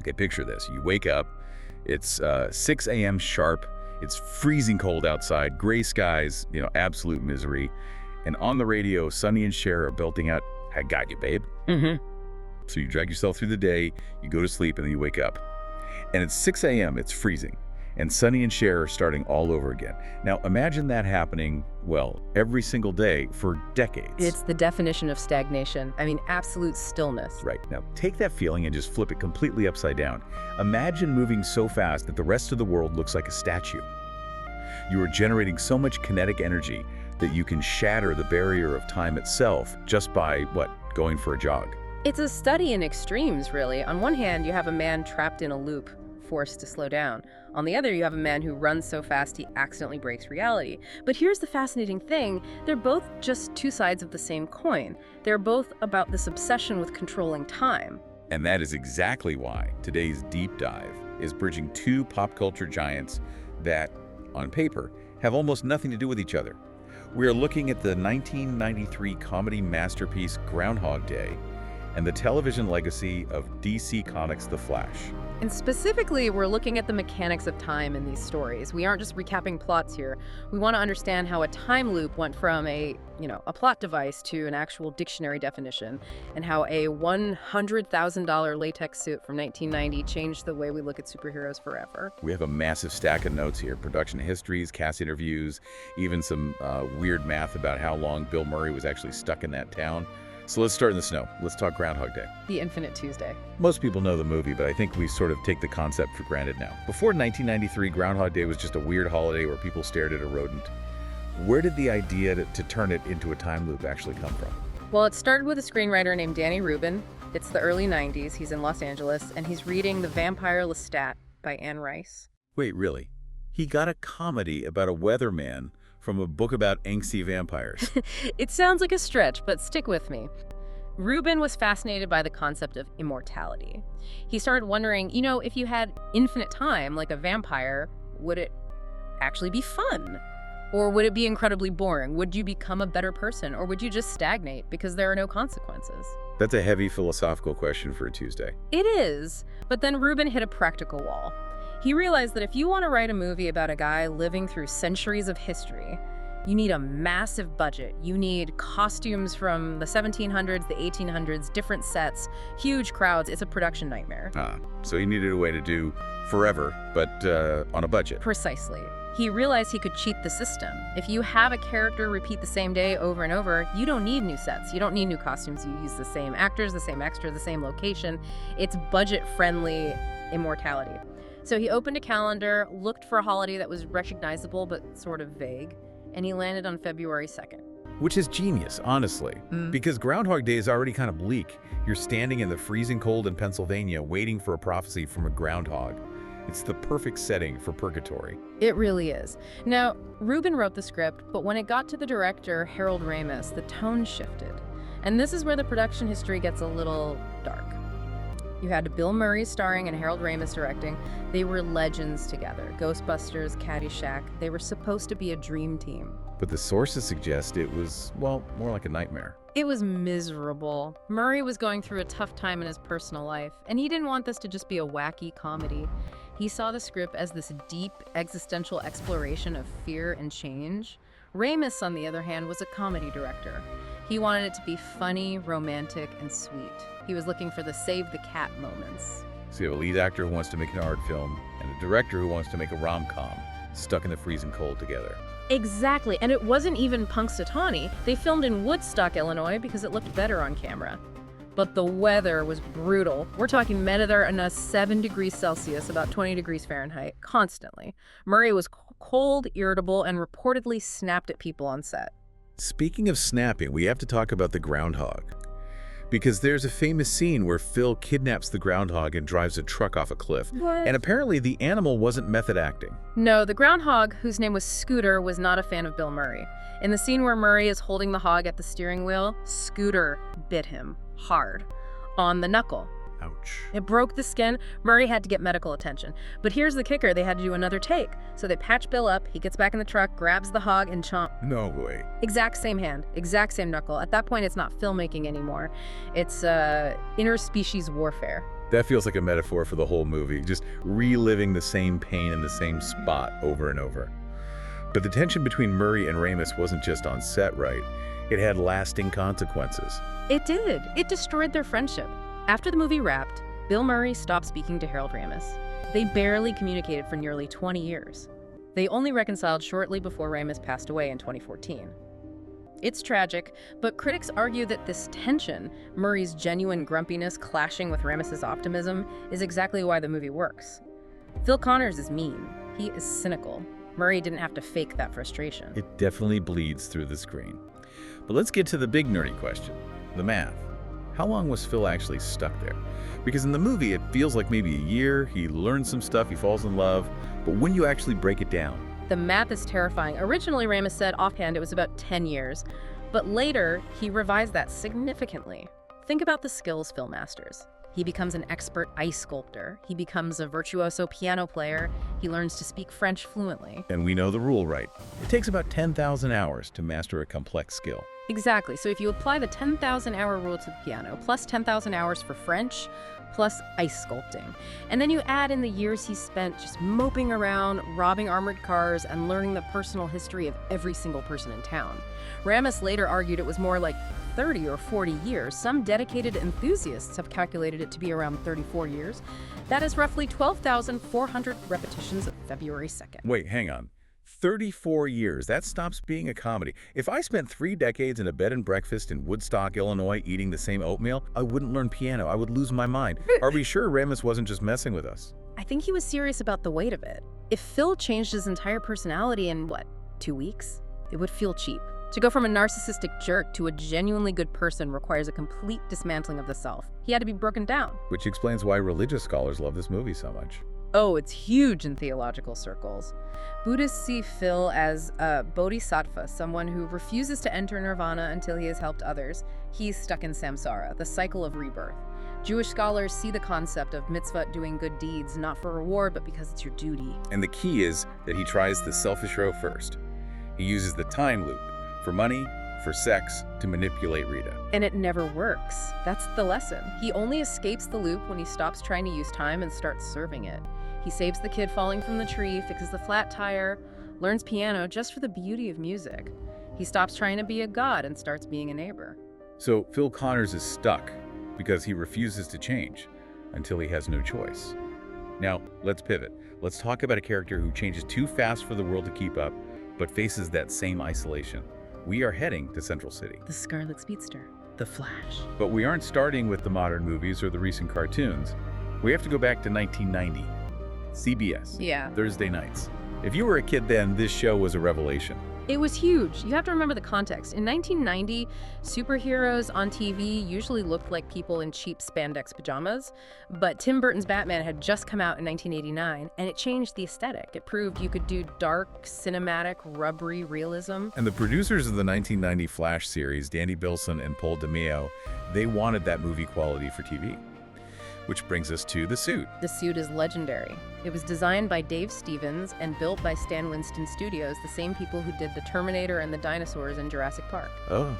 Okay, picture this. You wake up, it's 6 a.m. sharp, it's freezing cold outside, gray skies, absolute misery. And on the radio, Sonny and Cher are belting out, "I got you, babe." Mm-hmm. So you drag yourself through the day, you go to sleep, and then you wake up. And it's 6 a.m., it's freezing. And Sonny and Cher are starting all over again. Now, imagine that happening, well, every single day for decades. It's the definition of stagnation. I mean, absolute stillness. Right. Now, take that feeling and just flip it completely upside down. Imagine moving so fast that the rest of the world looks like a statue. You are generating so much kinetic energy that you can shatter the barrier of time itself just by, going for a jog. It's a study in extremes, really. On one hand, you have a man trapped in a loop, forced to slow down. On the other, you have a man who runs so fast he accidentally breaks reality. But here's the fascinating thing. They're both just two sides of the same coin. They're both about this obsession with controlling time. And that is exactly why today's deep dive is bridging two pop culture giants that, on paper, have almost nothing to do with each other. We are looking at the 1993 comedy masterpiece Groundhog Day and the television legacy of DC Comics' The Flash. And specifically, we're looking at the mechanics of time in these stories. We aren't just recapping plots here. We want to understand how a time loop went from a plot device to an actual dictionary definition, and how a $100,000 latex suit from 1990 changed the way we look at superheroes forever. We have a massive stack of notes here, production histories, cast interviews, even some weird math about how long Bill Murray was actually stuck in that town. So let's start in the snow. Let's talk Groundhog Day. The Infinite Tuesday. Most people know the movie, but I think we sort of take the concept for granted now. Before 1993, Groundhog Day was just a weird holiday where people stared at a rodent. Where did the idea to turn it into a time loop actually come from? Well, it started with a screenwriter named Danny Rubin. It's the early 90s. He's in Los Angeles, and he's reading The Vampire Lestat by Anne Rice. Wait, really? He got a comedy about a weatherman from a book about angsty vampires. It sounds like a stretch, but stick with me. Rubin was fascinated by the concept of immortality. He started wondering, if you had infinite time like a vampire, would it actually be fun? Or would it be incredibly boring? Would you become a better person? Or would you just stagnate because there are no consequences? That's a heavy philosophical question for a Tuesday. It is, but then Rubin hit a practical wall. He realized that if you want to write a movie about a guy living through centuries of history, you need a massive budget. You need costumes from the 1700s, the 1800s, different sets, huge crowds. It's a production nightmare. So he needed a way to do forever, but on a budget. Precisely. He realized he could cheat the system. If you have a character repeat the same day over and over, you don't need new sets. You don't need new costumes. You use the same actors, the same extras, the same location. It's budget-friendly immortality. So he opened a calendar, looked for a holiday that was recognizable but sort of vague, and he landed on February 2nd. Which is genius, honestly, because Groundhog Day is already kind of bleak. You're standing in the freezing cold in Pennsylvania waiting for a prophecy from a groundhog. It's the perfect setting for purgatory. It really is. Now, Rubin wrote the script, but when it got to the director, Harold Ramis, the tone shifted. And this is where the production history gets a little dark. You had Bill Murray starring and Harold Ramis directing. They were legends together. Ghostbusters, Caddyshack. They were supposed to be a dream team. But the sources suggest it was, more like a nightmare. It was miserable. Murray was going through a tough time in his personal life, and he didn't want this to just be a wacky comedy. He saw the script as this deep existential exploration of fear and change. Ramis, on the other hand, was a comedy director. He wanted it to be funny, romantic, and sweet. He was looking for the save the cat moments. So you have a lead actor who wants to make an art film and a director who wants to make a rom-com, stuck in the freezing cold together. Exactly, and it wasn't even Punxsutawney. They filmed in Woodstock, Illinois, because it looked better on camera. But the weather was brutal. We're talking -, 7 degrees Celsius, about 20 degrees Fahrenheit, constantly. Murray was cold, irritable, and reportedly snapped at people on set. Speaking of snapping, we have to talk about the groundhog. Because there's a famous scene where Phil kidnaps the groundhog and drives a truck off a cliff. What? And apparently the animal wasn't method acting. No, the groundhog, whose name was Scooter, was not a fan of Bill Murray. In the scene where Murray is holding the hog at the steering wheel, Scooter bit him hard on the knuckle. Ouch. It broke the skin. Murray had to get medical attention. But here's the kicker. They had to do another take. So they patch Bill up. He gets back in the truck, grabs the hog, and chomp. No way. Exact same hand. Exact same knuckle. At that point, it's not filmmaking anymore. It's interspecies warfare. That feels like a metaphor for the whole movie, just reliving the same pain in the same spot over and over. But the tension between Murray and Ramis wasn't just on set, right? It had lasting consequences. It did. It destroyed their friendship. After the movie wrapped, Bill Murray stopped speaking to Harold Ramis. They barely communicated for nearly 20 years. They only reconciled shortly before Ramis passed away in 2014. It's tragic, but critics argue that this tension, Murray's genuine grumpiness clashing with Ramis's optimism, is exactly why the movie works. Phil Connors is mean. He is cynical. Murray didn't have to fake that frustration. It definitely bleeds through the screen. But let's get to the big nerdy question, the math. How long was Phil actually stuck there? Because in the movie, it feels like maybe a year, he learns some stuff, he falls in love, but when you actually break it down, The math is terrifying. Originally, Ramis said offhand it was about 10 years, but later he revised that significantly. Think about the skills Phil masters. He becomes an expert ice sculptor. He becomes a virtuoso piano player. He learns to speak French fluently. and we know the rule, right? It takes about 10,000 hours to master a complex skill. Exactly. So if you apply the 10,000 hour rule to the piano, plus 10,000 hours for French, plus ice sculpting, and then you add in the years he spent just moping around, robbing armored cars, and learning the personal history of every single person in town. Ramis later argued it was more like 30 or 40 years. Some dedicated enthusiasts have calculated it to be around 34 years. That is roughly 12,400 repetitions of February 2nd. Wait, hang on. 34 years. That stops being a comedy. If I spent 3 decades in a bed and breakfast in Woodstock, Illinois, eating the same oatmeal, I wouldn't learn piano. I would lose my mind. Are we sure Ramis wasn't just messing with us? I think he was serious about the weight of it. If Phil changed his entire personality in, 2 weeks? It would feel cheap. To go from a narcissistic jerk to a genuinely good person requires a complete dismantling of the self. He had to be broken down. Which explains why religious scholars love this movie so much. Oh, it's huge in theological circles. Buddhists see Phil as a bodhisattva, someone who refuses to enter nirvana until he has helped others. He's stuck in samsara, the cycle of rebirth. Jewish scholars see the concept of mitzvah, doing good deeds, not for reward, but because it's your duty. And the key is that he tries the selfish row first. He uses the time loop for money, for sex, to manipulate Rita. And it never works. That's the lesson. He only escapes the loop when he stops trying to use time and starts serving it. He saves the kid falling from the tree, fixes the flat tire, learns piano just for the beauty of music. He stops trying to be a god and starts being a neighbor. So Phil Connors is stuck because he refuses to change until he has no choice. Now, let's pivot. Let's talk about a character who changes too fast for the world to keep up, but faces that same isolation. We are heading to Central City. The Scarlet Speedster. The Flash. But we aren't starting with the modern movies or the recent cartoons. We have to go back to 1990. CBS. Yeah. Thursday nights. If you were a kid then, this show was a revelation. It was huge. You have to remember the context. In 1990, superheroes on TV usually looked like people in cheap spandex pajamas, but Tim Burton's Batman had just come out in 1989, and it changed the aesthetic. It proved you could do dark, cinematic, rubbery realism. And the producers of the 1990 Flash series, Danny Bilson and Paul DeMeo, they wanted that movie quality for TV. Which brings us to the suit. The suit is legendary. It was designed by Dave Stevens and built by Stan Winston Studios, the same people who did the Terminator and the dinosaurs in Jurassic Park. Oh.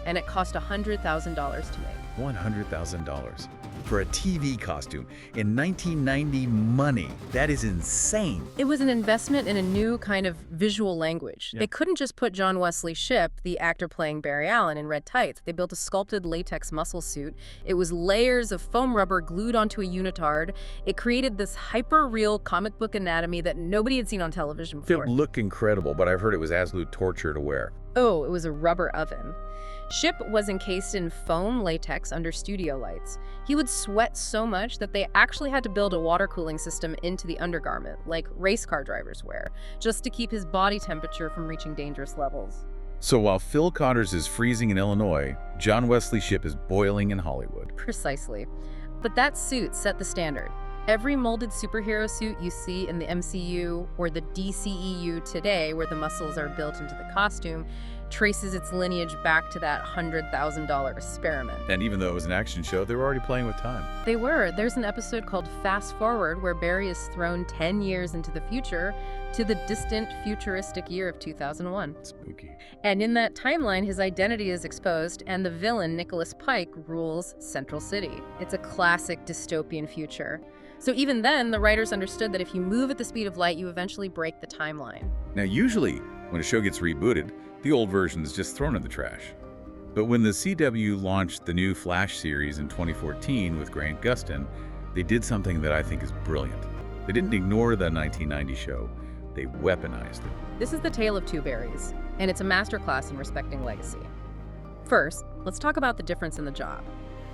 And it cost $100,000 to make. $100,000 for a TV costume in 1990 money. That is insane. It was an investment in a new kind of visual language. Yeah. They couldn't just put John Wesley Shipp, the actor playing Barry Allen, in red tights. They built a sculpted latex muscle suit. It was layers of foam rubber glued onto a unitard. It created this hyper-real comic book anatomy that nobody had seen on television before. It looked incredible, but I've heard it was absolute torture to wear. Oh, it was a rubber oven. Shipp was encased in foam latex under studio lights. He would sweat so much that they actually had to build a water cooling system into the undergarment, like race car drivers wear, just to keep his body temperature from reaching dangerous levels. So while Phil Connors is freezing in Illinois, John Wesley Shipp is boiling in Hollywood. Precisely. But that suit set the standard. Every molded superhero suit you see in the MCU or the DCEU today, where the muscles are built into the costume, traces its lineage back to that $100,000 experiment. And even though it was an action show, they were already playing with time. They were. There's an episode called Fast Forward where Barry is thrown 10 years into the future to the distant futuristic year of 2001. Spooky. And in that timeline, his identity is exposed and the villain, Nicholas Pike, rules Central City. It's a classic dystopian future. So even then, the writers understood that if you move at the speed of light, you eventually break the timeline. Now, usually, when a show gets rebooted, the old version is just thrown in the trash. But when the CW launched the new Flash series in 2014 with Grant Gustin, they did something that I think is brilliant. They didn't ignore the 1990 show, they weaponized it. This is the tale of two Barrys, and it's a masterclass in respecting legacy. First, let's talk about the difference in the job.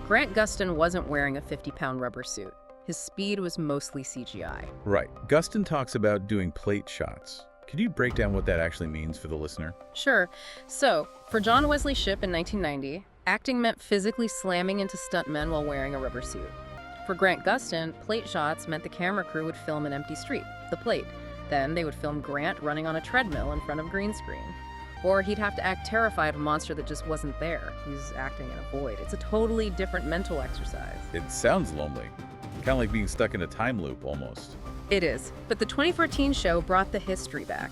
Grant Gustin wasn't wearing a 50-pound rubber suit. His speed was mostly CGI. Right. Gustin talks about doing plate shots. Could you break down what that actually means for the listener? Sure. So, for John Wesley Shipp in 1990, acting meant physically slamming into stuntmen while wearing a rubber suit. For Grant Gustin, plate shots meant the camera crew would film an empty street, the plate. Then they would film Grant running on a treadmill in front of green screen. Or he'd have to act terrified of a monster that just wasn't there. He's acting in a void. It's a totally different mental exercise. It sounds lonely. Kind of like being stuck in a time loop, almost. It is. But the 2014 show brought the history back.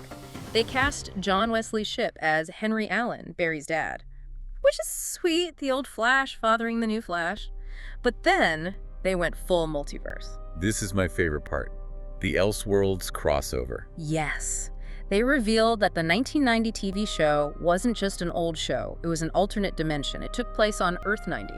They cast John Wesley Shipp as Henry Allen, Barry's dad. Which is sweet, the old Flash fathering the new Flash. But then they went full multiverse. This is my favorite part. The Elseworlds crossover. Yes. They revealed that the 1990 TV show wasn't just an old show. It was an alternate dimension. It took place on Earth 90.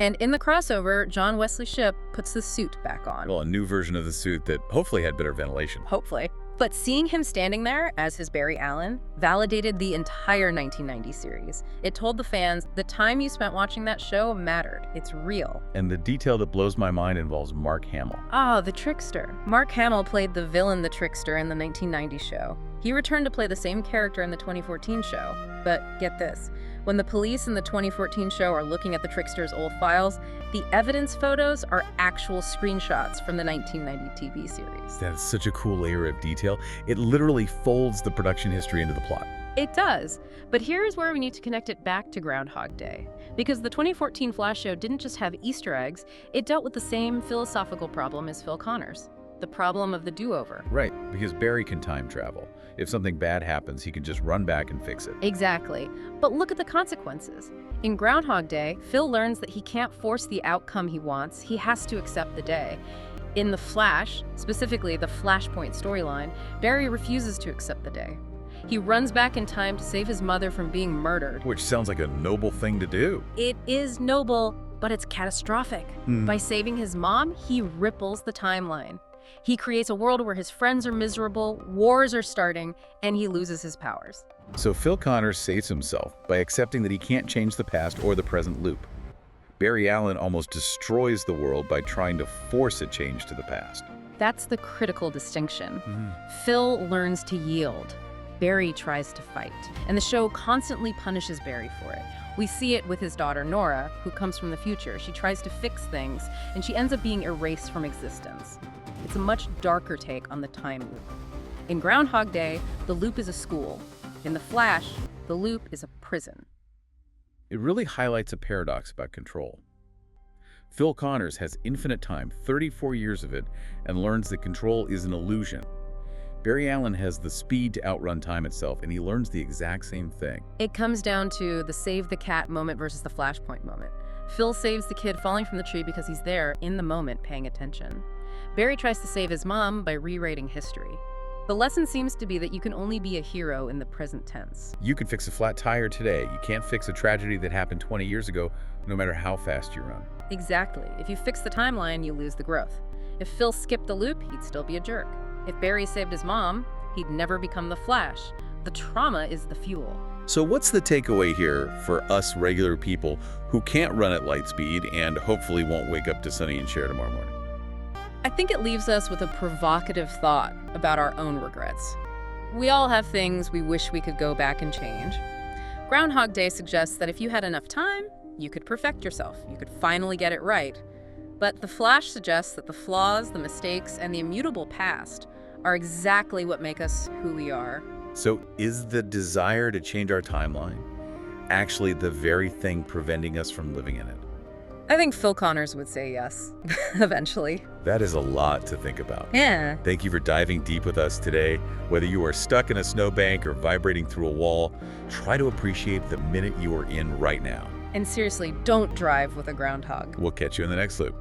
And in the crossover, John Wesley Shipp puts the suit back on. Well, a new version of the suit that hopefully had better ventilation. Hopefully. But seeing him standing there as his Barry Allen validated the entire 1990 series. It told the fans the time you spent watching that show mattered. It's real. And the detail that blows my mind involves Mark Hamill. Ah, the Trickster. Mark Hamill played the villain, the Trickster, in the 1990 show. He returned to play the same character in the 2014 show. But get this. When the police in the 2014 show are looking at the Trickster's old files, the evidence photos are actual screenshots from the 1990 TV series. That's such a cool layer of detail. It literally folds the production history into the plot. It does. But here's where we need to connect it back to Groundhog Day. Because the 2014 Flash show didn't just have Easter eggs, it dealt with the same philosophical problem as Phil Connors. The problem of the do-over. Right, because Barry can time travel. If something bad happens, he can just run back and fix it. Exactly. But look at the consequences. In Groundhog Day, Phil learns that he can't force the outcome he wants. He has to accept the day. In The Flash, specifically the Flashpoint storyline, Barry refuses to accept the day. He runs back in time to save his mother from being murdered. Which sounds like a noble thing to do. It is noble, but it's catastrophic. By saving his mom, he ripples the timeline. He creates a world where his friends are miserable, wars are starting, and he loses his powers. So Phil Connors saves himself by accepting that he can't change the past or the present loop. Barry Allen almost destroys the world by trying to force a change to the past. That's the critical distinction. Phil learns to yield. Barry tries to fight, and the show constantly punishes Barry for it. We see it with his daughter Nora, who comes from the future. She tries to fix things, and she ends up being erased from existence. It's a much darker take on the time loop. In Groundhog Day, the loop is a school. In The Flash, the loop is a prison. It really highlights a paradox about control. Phil Connors has infinite time, 34 years of it, and learns that control is an illusion. Barry Allen has the speed to outrun time itself, and he learns the exact same thing. It comes down to the save the cat moment versus the Flashpoint moment. Phil saves the kid falling from the tree because he's there in the moment paying attention. Barry tries to save his mom by rewriting history. The lesson seems to be that you can only be a hero in the present tense. You can fix a flat tire today. You can't fix a tragedy that happened 20 years ago, no matter how fast you run. Exactly. If you fix the timeline, you lose the growth. If Phil skipped the loop, he'd still be a jerk. If Barry saved his mom, he'd never become the Flash. The trauma is the fuel. So what's the takeaway here for us regular people who can't run at light speed and hopefully won't wake up to Sonny and Cher tomorrow morning? I think it leaves us with a provocative thought about our own regrets. We all have things we wish we could go back and change. Groundhog Day suggests that if you had enough time, you could perfect yourself. You could finally get it right. But The Flash suggests that the flaws, the mistakes, and the immutable past are exactly what make us who we are. So is the desire to change our timeline actually the very thing preventing us from living in it? I think Phil Connors would say yes, eventually. That is a lot to think about. Yeah. Thank you for diving deep with us today. Whether you are stuck in a snowbank or vibrating through a wall, try to appreciate the minute you are in right now. And seriously, don't drive with a groundhog. We'll catch you in the next loop.